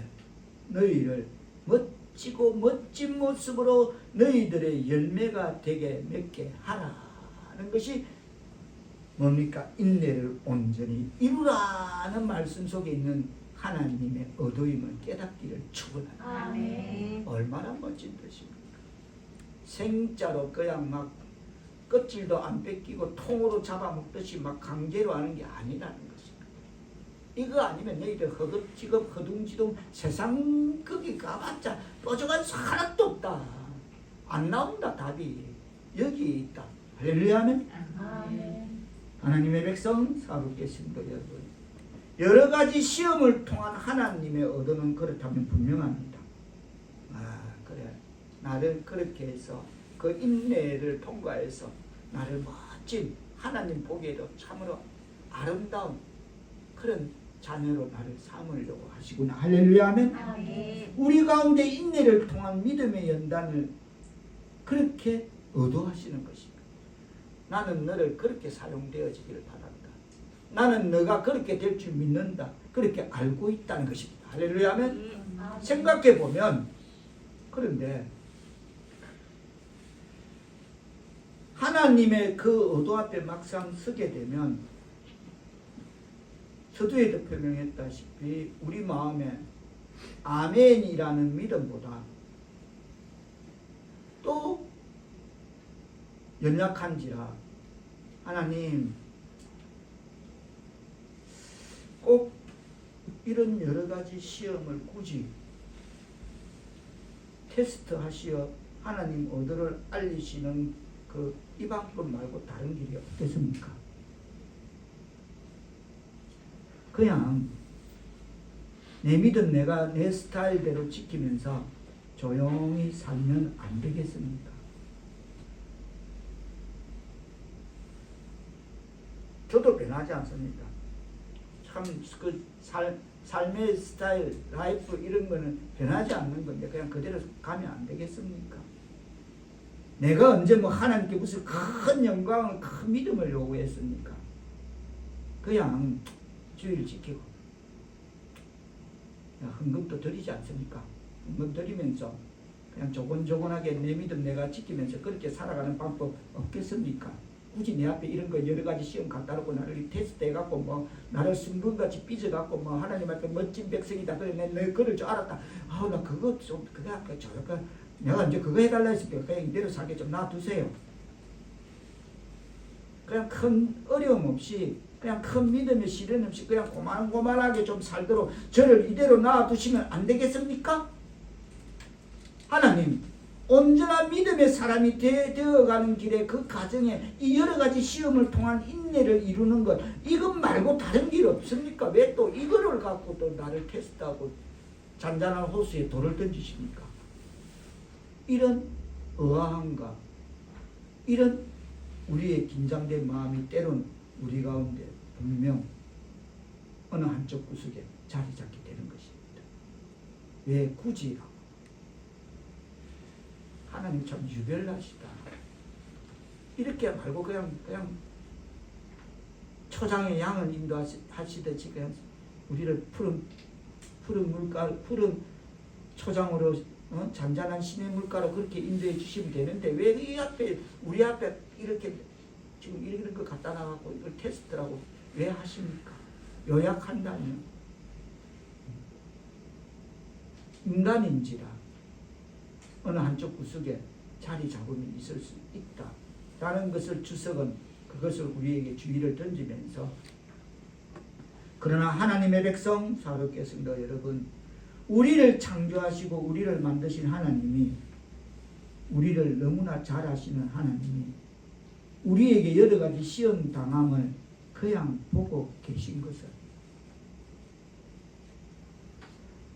너희를 멋지고 멋진 모습으로 너희들의 열매가 되게 맺게 하라는 것이 뭡니까? 인내를 온전히 이루라는 말씀 속에 있는 하나님의 의도임을 깨닫기를 축원합니다. 아멘. 얼마나 멋진 뜻입니까? 생자로 그냥 막 껍질도 안 뺏기고 통으로 잡아먹듯이 막 강제로 하는 게 아니라는 것입니다. 이거 아니면 너희들 허겁지겁 허둥지둥 세상 거기 가봤자 뾰족한 하나도 없다. 안 나온다. 답이 여기 있다. 할렐루야면 아멘. 하나님의 백성 사부께 신도 여러분, 여러 가지 시험을 통한 하나님의 얻어는 그렇다면 분명합니다. 그래, 나를 그렇게 해서 그 인내를 통과해서 나를 멋진 하나님 보기에도 참으로 아름다운 그런 자녀로 나를 삼으려고 하시구나. 할렐루야 아멘. 아멘. 우리 가운데 인내를 통한 믿음의 연단을 그렇게 의도하시는 것입니다. 나는 너를 그렇게 사용되어지기를 바란다. 나는 너가 그렇게 될 줄 믿는다. 그렇게 알고 있다는 것입니다. 할렐루야 아멘. 생각해 보면, 그런데 하나님의 그 의도 앞에 막상 서게 되면 서두에도 표명했다시피 우리 마음에 아멘이라는 믿음보다 또 연약한지라 하나님 꼭 이런 여러 가지 시험을 굳이 테스트 하시어 하나님 의도를 알리시는 이 방법 말고 다른 길이 없겠습니까? 그냥 내 믿음 내가 내 스타일대로 지키면서 조용히 살면 안 되겠습니까? 저도 변하지 않습니까? 참 그 삶의 스타일, 라이프 이런 거는 변하지 않는 건데 그냥 그대로 가면 안 되겠습니까? 내가 언제 뭐 하나님께 무슨 큰 영광을, 큰 믿음을 요구했습니까? 그냥 주의를 지키고 헌금도 드리지 않습니까? 헌금 드리면서 그냥 조곤조곤하게 내 믿음 내가 지키면서 그렇게 살아가는 방법 없겠습니까? 굳이 내 앞에 이런 거 여러 가지 시험 갖다 놓고 나를 테스트 해갖고 뭐 나를 순금같이 삐져갖고 뭐 하나님 앞에 멋진 백성이다. 그래 내 그럴 줄 알았다. 나 그거 좀 그거 아까 저거 내가 이제 그거 해달라 했으니까 그냥 이대로 살게 좀 놔두세요. 그냥 큰 어려움 없이 그냥 큰 믿음의 시련 없이 그냥 고만고만하게 좀 살도록 저를 이대로 놔두시면 안 되겠습니까? 하나님 온전한 믿음의 사람이 되어가는 길에 그 과정에 이 여러 가지 시험을 통한 인내를 이루는 것 이것 말고 다른 길 없습니까? 왜 또 이거를 갖고 또 나를 테스트하고 잔잔한 호수에 돌을 던지십니까? 이런 의아함과 이런 우리의 긴장된 마음이 때론 우리 가운데 분명 어느 한쪽 구석에 자리 잡게 되는 것입니다. 왜 굳이라고? 하나님 참 유별나시다. 이렇게 말고 그냥 초장의 양을 인도하시듯이 그냥 우리를 푸른 물가로 푸른 초장으로 잔잔한 신의 물가로 그렇게 인도해 주시면 되는데 왜 이 앞에 우리 앞에 이렇게 지금 이런 거 갖다 놔갖고 이걸 테스트라고 왜 하십니까? 요약한다면 인간인지라 어느 한쪽 구석에 자리 잡음이 있을 수 있다 라는 것을 주석은 그것을 우리에게 주의를 던지면서 그러나 하나님의 백성 사롭게 성도 여러분, 우리를 창조하시고 우리를 만드신 하나님이 우리를 너무나 잘 아시는 하나님이 우리에게 여러 가지 시험 당함을 그냥 보고 계신 것을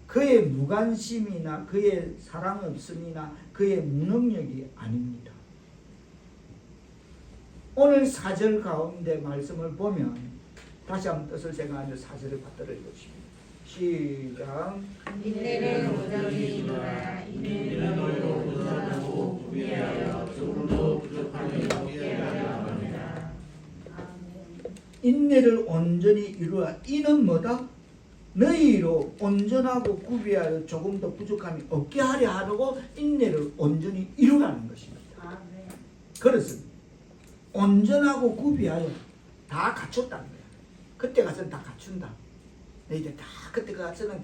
그의 무관심이나 그의 사랑 없음이나 그의 무능력이 아닙니다. 오늘 4절 가운데 말씀을 보면 다시 한번 뜻을 생각하면서 4절을 받들어 보십니다. 시작. 인내는 온전히 이루라. 인내는 온전하고 구비하여 조금도 부족함이 없게 하려 합니다. 인내를 온전히 이루라. 이는 뭐다? 너희로 온전하고 구비하여 조금도 부족함이 없게 하려 하려고 인내를 온전히 이루라는 것입니다. 그렇습니다. 온전하고 구비하여 다 갖췄다는 거야. 그때 가서는 다 갖춘다. 너희들 다 그때 가서는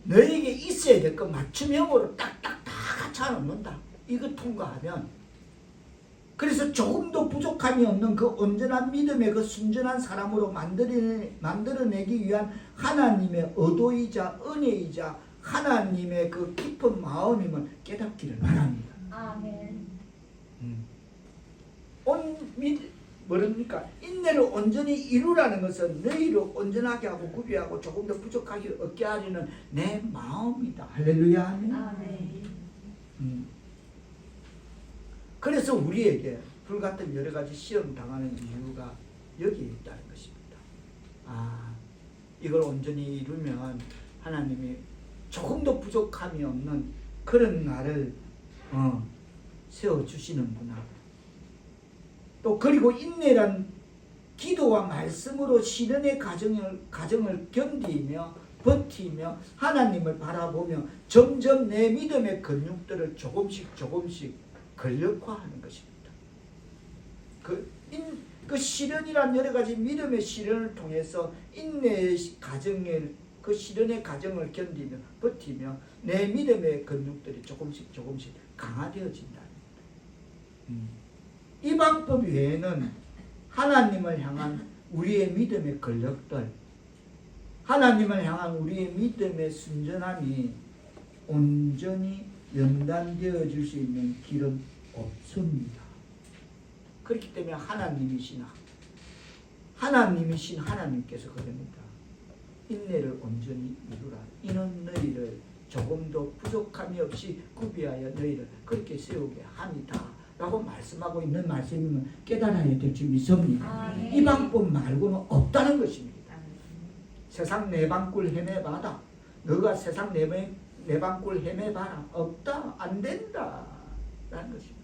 너에게 있어야 될 거 맞춤형으로 딱딱 다 갖춰 놓는다. 이거 통과하면 그래서 조금도 부족함이 없는 그 온전한 믿음의 그 순전한 사람으로 만들어내기 위한 하나님의 의도이자 은혜이자 하나님의 그 깊은 마음임을 깨닫기를 바랍니다. 아멘. 뭐랍니까? 인내를 온전히 이루라는 것은 너희를 온전하게 하고 구비하고 조금 더 부족하게 얻게 하려는 내 마음이다. 할렐루야. 아멘. 그래서 우리에게 불같은 여러 가지 시험 당하는 이유가 여기에 있다는 것입니다. 이걸 온전히 이루면 하나님이 조금도 부족함이 없는 그런 나를 세워주시는구나. 또 그리고 인내란 기도와 말씀으로 시련의 가정을 견디며 버티며 하나님을 바라보며 점점 내 믿음의 근육들을 조금씩 근력화하는 것입니다. 그 시련이란 여러 가지 믿음의 시련을 통해서 인내의 가정을 그 시련의 가정을 견디며 버티며 내 믿음의 근육들이 조금씩 강화되어진다. 이 방법 외에는 하나님을 향한 우리의 믿음의 근력들, 하나님을 향한 우리의 믿음의 순전함이 온전히 연단되어 줄 수 있는 길은 없습니다. 그렇기 때문에 하나님이신 하나님께서 그럽니다. 인내를 온전히 이루라. 이는 너희를 조금도 부족함이 없이 구비하여 너희를 그렇게 세우게 함이다. 라고 말씀하고 있는 말씀이면 깨달아야 될 줄 믿습니다. 이 방법 말고는 없다는 것입니다. 세상 내방꿀 헤매봐라. 너가 세상 내방꿀 헤매봐라. 없다. 안 된다. 라는 것입니다.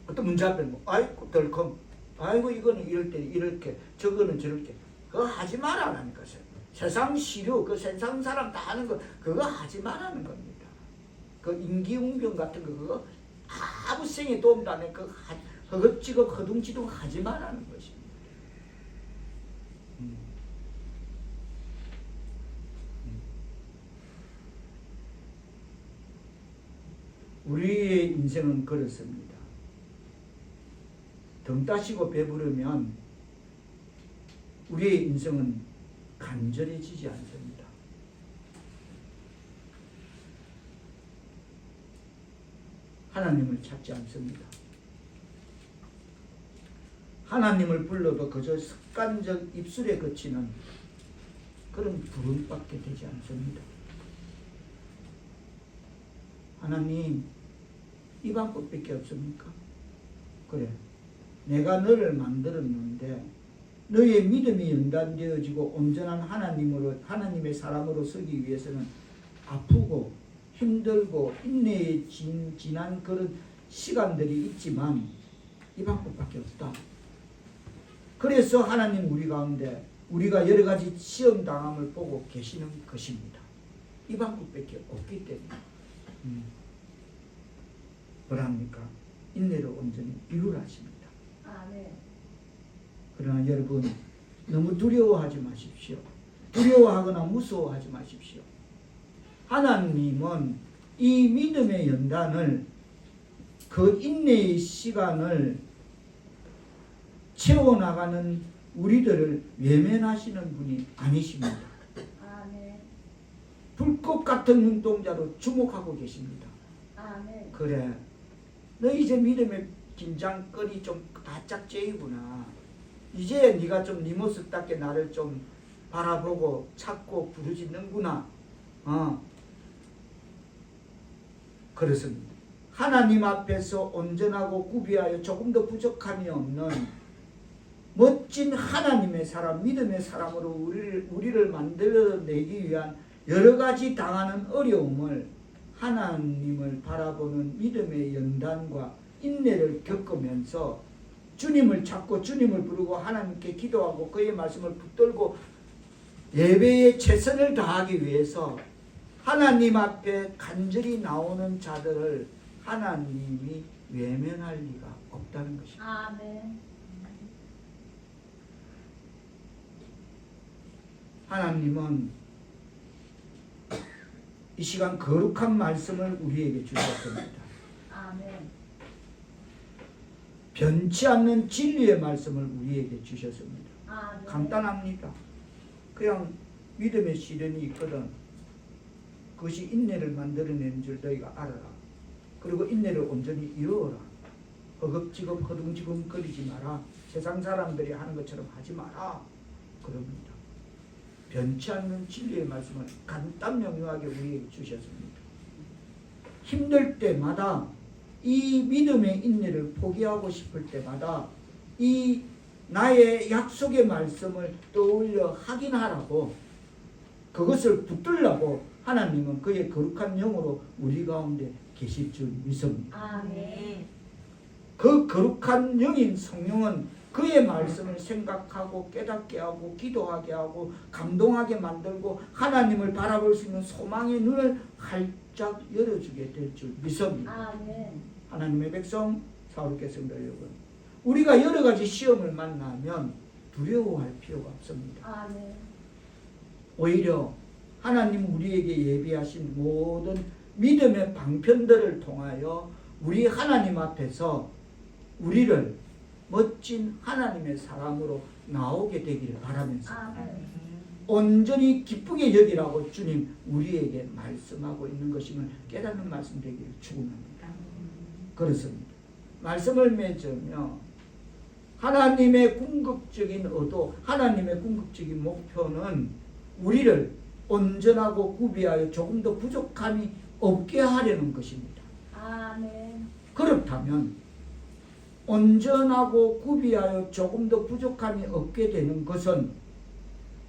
어떤 문제 앞에 아이고 덜컹, 아이고 이거는 이럴 때 이렇게, 저거는 저렇게, 그거 하지 말라는 것을. 세상 시류, 그 세상 사람 다 하는 거 그거 하지 말라는 겁니다. 그 인기응변 같은 거 그거 아무 생에 도움도 안 해. 그 허겁지겁 허둥지둥 하지 말라는 것입니다. 우리의 인생은 그렇습니다. 등 따시고 배부르면 우리의 인생은 간절해지지 않습니다. 하나님을 찾지 않습니다. 하나님을 불러도 그저 습관적 입술에 그치는 그런 부름밖에 되지 않습니다. 하나님, 이 방법밖에 없습니까? 그래, 내가 너를 만들었는데 너의 믿음이 연단되어지고 온전한 하나님의 사람으로 서기 위해서는 아프고 힘들고 인내에 지난 그런 시간들이 있지만 이 방법밖에 없다. 그래서 하나님 우리 가운데 우리가 여러 가지 시험 당함을 보고 계시는 것입니다. 이 방법밖에 없기 때문에 뭐랍니까? 인내를 온전히 이루라 하십니다. 아멘. 그러나 여러분 너무 두려워하지 마십시오. 두려워하거나 무서워하지 마십시오. 하나님은 이 믿음의 연단을, 그 인내의 시간을 채워나가는 우리들을 외면하시는 분이 아니십니다. 아멘. 불꽃 같은 눈동자로 주목하고 계십니다. 아멘. 그래, 너 이제 믿음의 긴장거리 좀 바짝 째이구나. 이제 네가 좀 네 모습답게 나를 좀 바라보고 찾고 부르짖는구나. 그렇습니다. 하나님 앞에서 온전하고 구비하여 조금도 부족함이 없는 멋진 하나님의 사람, 믿음의 사람으로 우리를 만들어내기 위한 여러 가지 당하는 어려움을 하나님을 바라보는 믿음의 연단과 인내를 겪으면서 주님을 찾고 주님을 부르고 하나님께 기도하고 그의 말씀을 붙들고 예배에 최선을 다하기 위해서 하나님 앞에 간절히 나오는 자들을 하나님이 외면할 리가 없다는 것입니다. 아멘. 하나님은 이 시간 거룩한 말씀을 우리에게 주셨습니다. 아멘. 변치 않는 진리의 말씀을 우리에게 주셨습니다. 아멘. 간단합니다. 그냥 믿음의 시련이 있거든. 그것이 인내를 만들어내는 줄 너희가 알아라. 그리고 인내를 온전히 이루어라. 허겁지겁 허둥지겁 거리지 마라. 세상 사람들이 하는 것처럼 하지 마라. 그럽니다. 변치 않는 진리의 말씀을 간단 명료하게 우리에게 주셨습니다. 힘들 때마다 이 믿음의 인내를 포기하고 싶을 때마다 이 나의 약속의 말씀을 떠올려 확인하라고, 그것을 붙들라고 하나님은 그의 거룩한 영으로 우리 가운데 계실 줄 믿습니다. 아멘. 그 거룩한 영인 성령은 그의 말씀을 생각하고 깨닫게 하고 기도하게 하고 감동하게 만들고 하나님을 바라볼 수 있는 소망의 눈을 활짝 열어주게 될 줄 믿습니다. 아멘. 하나님의 백성 사울의 성도 여러분, 우리가 여러 가지 시험을 만나면 두려워할 필요가 없습니다. 아멘. 오히려 하나님 우리에게 예비하신 모든 믿음의 방편들을 통하여 우리 하나님 앞에서 우리를 멋진 하나님의 사람으로 나오게 되기를 바라면서 아멘. 온전히 기쁘게 여기라고 주님 우리에게 말씀하고 있는 것임을 깨닫는 말씀 되기를 축원합니다. 그렇습니다. 말씀을 맺으며 하나님의 궁극적인 의도, 하나님의 궁극적인 목표는 우리를 온전하고 구비하여 조금 더 부족함이 없게 하려는 것입니다. 아멘. 그렇다면 온전하고 구비하여 조금 더 부족함이 없게 되는 것은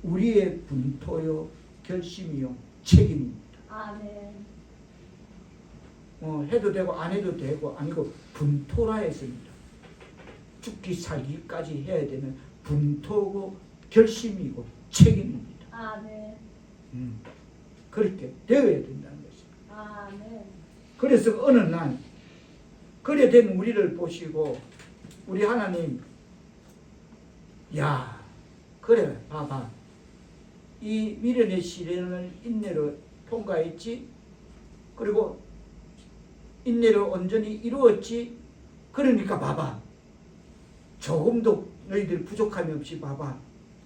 우리의 분토요, 결심이요, 책임입니다. 아멘. 해도 되고 안 해도 되고 아니고 분토라 했습니다. 죽기 살기까지 해야 되는 분토고 결심이고 책임입니다. 아멘. 그렇게 되어야 된다는 것입니다. 아멘. 그래서 어느 날 그래 된 우리를 보시고 우리 하나님, 야 그래 봐봐, 이 미련의 시련을 인내로 통과했지, 그리고 인내를 온전히 이루었지, 그러니까 봐봐, 조금도 너희들 부족함이 없이 봐봐,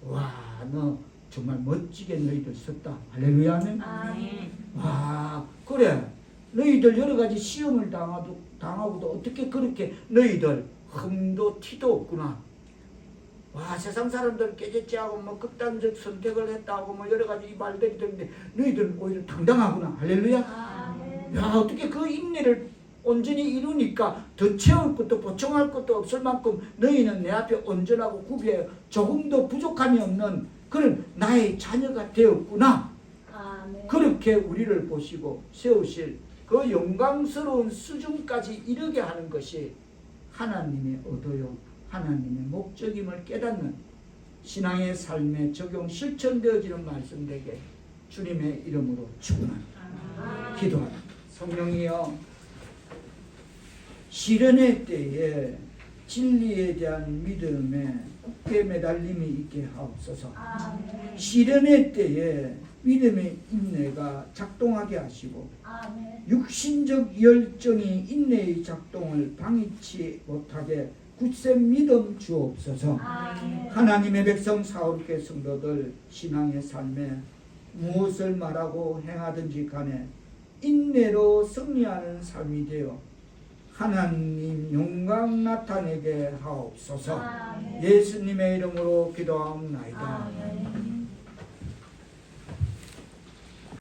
와 너 정말 멋지게 너희들 썼다. 할렐루야. 아멘. 와 그래, 너희들 여러 가지 시험을 당하고도 어떻게 그렇게 너희들 흠도 티도 없구나. 와 세상 사람들 깨졌지하고 뭐 극단적 선택을 했다고 뭐 여러 가지 이 말들이 되는데 너희들은 오히려 당당하구나. 할렐루야. 아멘. 야 어떻게 그 인내를 온전히 이루니까 더 채울 것도 보충할 것도 없을 만큼 너희는 내 앞에 온전하고 구비하여 조금도 부족함이 없는 그런 나의 자녀가 되었구나. 아멘. 그렇게 우리를 보시고 세우실 그 영광스러운 수준까지 이르게 하는 것이 하나님의 의도요, 하나님의 목적임을 깨닫는 신앙의 삶에 적용 실천되어지는 말씀 되게 주님의 이름으로 축원합니다. 기도합니다. 성령이여, 시련의 때에 진리에 대한 믿음에 굳게 매달림이 있게 하옵소서. 아멘. 시련의 때에 믿음의 인내가 작동하게 하시고 아멘. 육신적 열정이 인내의 작동을 방해치 못하게 굳센 믿음 주옵소서. 아멘. 하나님의 백성 사울교회 성도들 신앙의 삶에 무엇을 말하고 행하든지 간에 인내로 승리하는 삶이 되어 하나님 영광 나타내게 하옵소서. 아멘. 예수님의 이름으로 기도하옵나이다. 아멘.